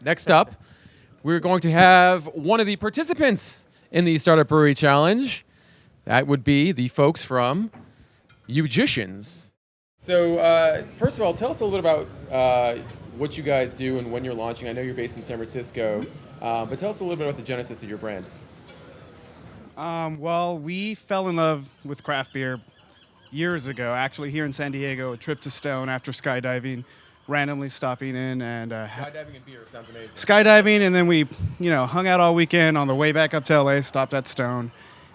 Next up, we're going to have one of the participants in the Startup Brewery Challenge. That would be the folks from Mujicans. So first of all, tell us a little bit about what you guys do and when you're launching. I know you're based in San Francisco, but tell us a little bit about the genesis of your brand. Well, we fell in love with craft beer years ago, actually here in San Diego, a trip to Stone after skydiving, randomly stopping in and Skydiving and beer sounds amazing. skydiving, and then we, hung out all weekend on the way back up to LA, stopped at Stone,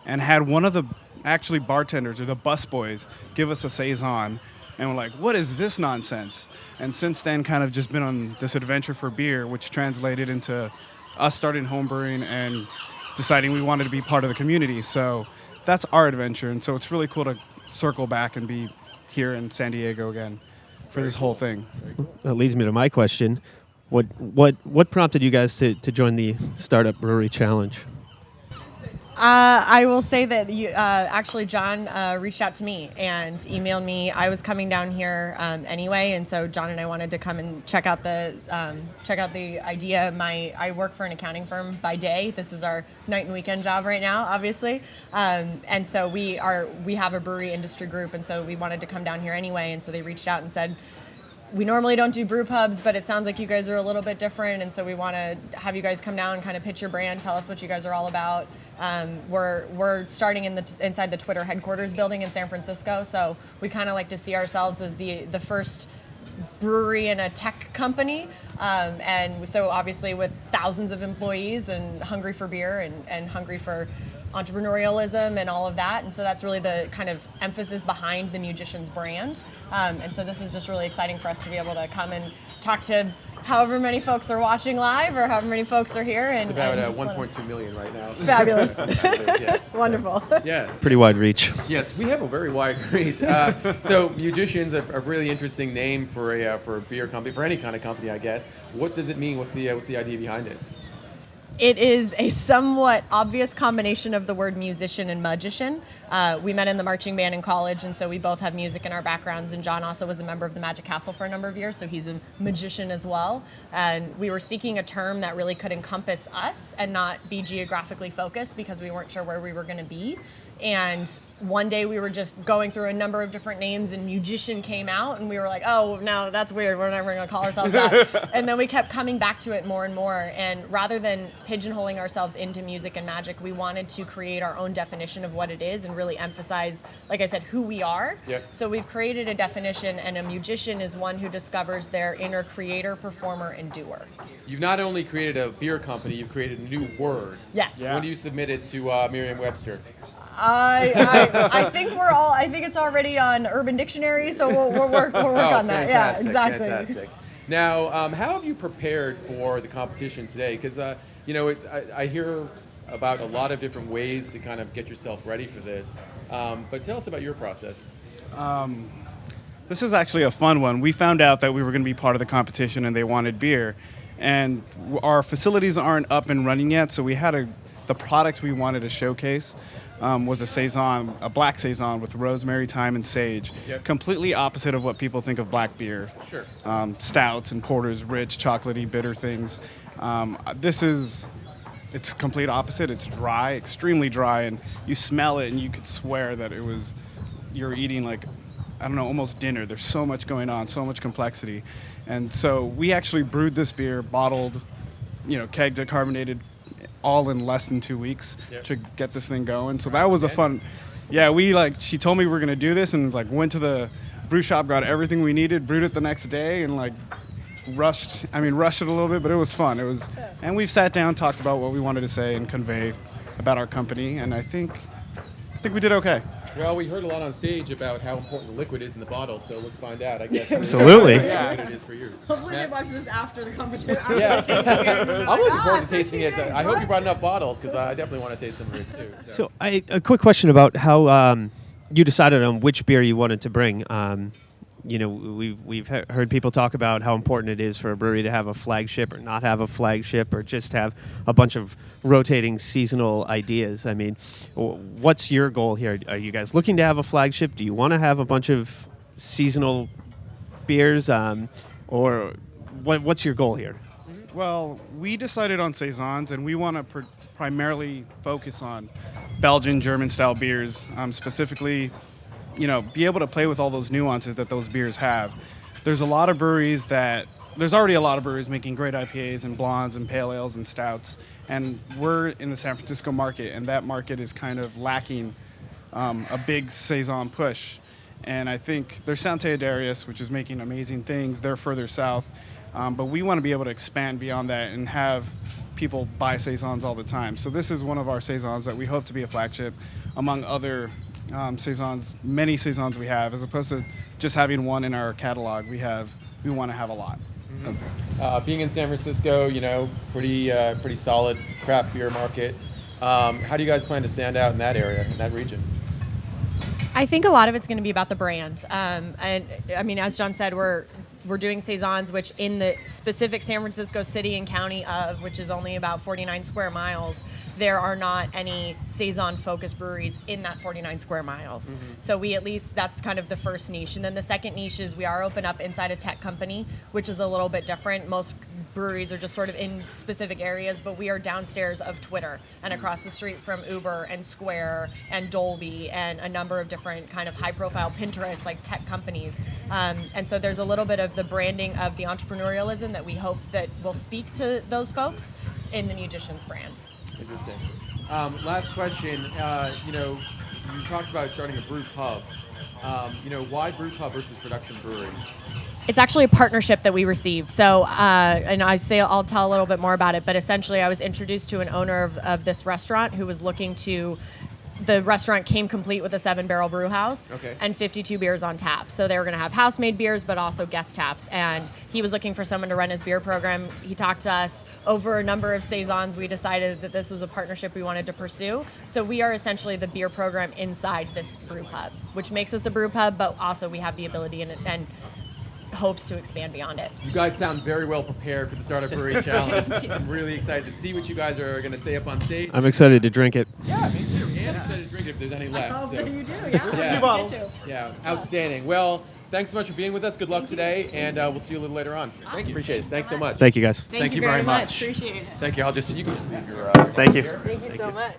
and had one of the actually bartenders or the busboys give us a saison, and we're like, what is this nonsense? And since then, kind of just been on this adventure for beer, which translated into us starting homebrewing and deciding we wanted to be part of the community. So that's our adventure, and so it's really cool to circle back and be here in San Diego again for this whole thing. That leads me to my question. What prompted you guys to join the Startup Brewery Challenge? I will say that actually John reached out to me and emailed me. I was coming down here anyway, and so John and I wanted to come and check out the idea. I work for an accounting firm by day. This is our night and weekend job right now, obviously, and so we have a brewery industry group, and so we wanted to come down here anyway. And so they reached out and said, we normally don't do brew pubs, but it sounds like you guys are a little bit different, and so we want to have you guys come down and kind of pitch your brand, tell us what you guys are all about. We're starting inside the Twitter headquarters building in San Francisco, so we kind of like to see ourselves as the first brewery and a tech company, and so obviously with thousands of employees and hungry for beer and hungry for entrepreneurialism and all of that, and so that's really the kind of emphasis behind the Mujicans brand, and so this is just really exciting for us to be able to come and talk to however many folks are watching live or however many folks are here. And it's about 1.2 million right now. Fabulous. Yeah, Wonderful. So, yes. Pretty wide reach. Yes, we have a very wide reach. So Mujicans, a really interesting name for a beer company, for any kind of company, I guess. What does it mean? What's the idea behind it? It is a somewhat obvious combination of the word musician and magician. We met in the marching band in college, and so we both have music in our backgrounds, and John also was a member of the Magic Castle for a number of years, so he's a magician as well. And we were seeking a term that really could encompass us and not be geographically focused because we weren't sure where we were going to be. And one day we were just going through a number of different names, and musician came out, and we were like, oh, no, that's weird. We're never going to call ourselves that. And then we kept coming back to it more and more. And rather than pigeonholing ourselves into music and magic, we wanted to create our own definition of what it is and really emphasize, like I said, who we are. Yep. So we've created a definition, and a musician is one who discovers their inner creator, performer, and doer. You've not only created a beer company, you've created a new word. Yes. Yeah. When do you submit it to Merriam-Webster? I think I think it's already on Urban Dictionary, so we'll work on that. Yeah, exactly. Fantastic. Now, how have you prepared for the competition today? Because I hear about a lot of different ways to kind of get yourself ready for this. But tell us about your process. This is actually a fun one. We found out that we were going to be part of the competition, and they wanted beer, and our facilities aren't up and running yet, so we had the products we wanted to showcase. Was a saison, a black saison with rosemary, thyme, and sage. Yep. Completely opposite of what people think of black beer. Sure. Stouts and porters, rich, chocolatey, bitter things. It's complete opposite. It's dry, extremely dry, and you smell it and you could swear that you're eating almost dinner. There's so much going on, so much complexity. And so we actually brewed this beer, bottled, kegged it, carbonated, all in less than 2 weeks. Yep. To get this thing going. So that was a fun. Yeah, she told me we were gonna do this, and went to the brew shop, got everything we needed, brewed it the next day, and rushed it a little bit, but it was fun. And we've sat down, talked about what we wanted to say and convey about our company, and I think we did okay. Well, we heard a lot on stage about how important the liquid is in the bottle, so let's find out, I guess. Absolutely. Yeah, what it is for you. Hopefully they watch this after the competition. Yeah. I'm looking forward to tasting it. I hope you brought enough bottles, because I definitely want to taste some of it, too. So a quick question about how you decided on which beer you wanted to bring. We've heard people talk about how important it is for a brewery to have a flagship or not have a flagship or just have a bunch of rotating seasonal ideas. I mean, what's your goal here? Are you guys looking to have a flagship? Do you want to have a bunch of seasonal beers? Or what's your goal here? Well, we decided on saisons, and we want to primarily focus on Belgian, German-style beers, specifically, be able to play with all those nuances that those beers have. There's already a lot of breweries making great IPAs and blondes and pale ales and stouts, and we're in the San Francisco market, and that market is kind of lacking a big saison push. And I think there's Santa Darius, which is making amazing things. They're further south. But we want to be able to expand beyond that and have people buy saisons all the time. So this is one of our saisons that we hope to be a flagship among other saisons, many saisons we have, as opposed to just having one in our catalog. We want to have a lot. Being in San Francisco, pretty solid craft beer market. How do you guys plan to stand out in that area, in that region? I think a lot of it's going to be about the brand. And I mean, as John said, we're doing saisons, which in the specific San Francisco city and county of, which is only about 49 square miles, there are not any saison-focused breweries in that 49 square miles. So that's kind of the first niche. And then the second niche is we are open up inside a tech company, which is a little bit different. Most breweries are just sort of in specific areas, but we are downstairs of Twitter and across the street from Uber and Square and Dolby and a number of different kind of high-profile Pinterest, like tech companies. And so there's a little bit of the branding of the entrepreneurialism that we hope that will speak to those folks in the Mujicans brand. Interesting. Last question. You talked about starting a brew pub. Why brew pub versus production brewery? It's actually a partnership that we received. So, and I'll tell a little bit more about it, but essentially I was introduced to an owner of this restaurant who was looking to, the restaurant came complete with a 7-barrel brew house and 52 beers on tap. So they were going to have house-made beers, but also guest taps. And he was looking for someone to run his beer program. He talked to us over a number of saisons. We decided that this was a partnership we wanted to pursue. So we are essentially the beer program inside this brew pub, which makes us a brew pub, but also we have the ability and hopes to expand beyond it. You guys sound very well prepared for the Startup Brewery Challenge. I'm really excited to see what you guys are going to say up on stage. I'm excited to drink it. Yeah, me too. And excited to drink it if there's any left. Oh, so. you do, yeah. Yeah. 2 bottles. Yeah, outstanding. Well, thanks so much for being with us. Good luck today, and we'll see you a little later on. Thank you. Appreciate it. Thanks so much. Thank you, guys. Thank you very much. Appreciate it. Thank you. You can just leave your. Thank you. Thank you so much.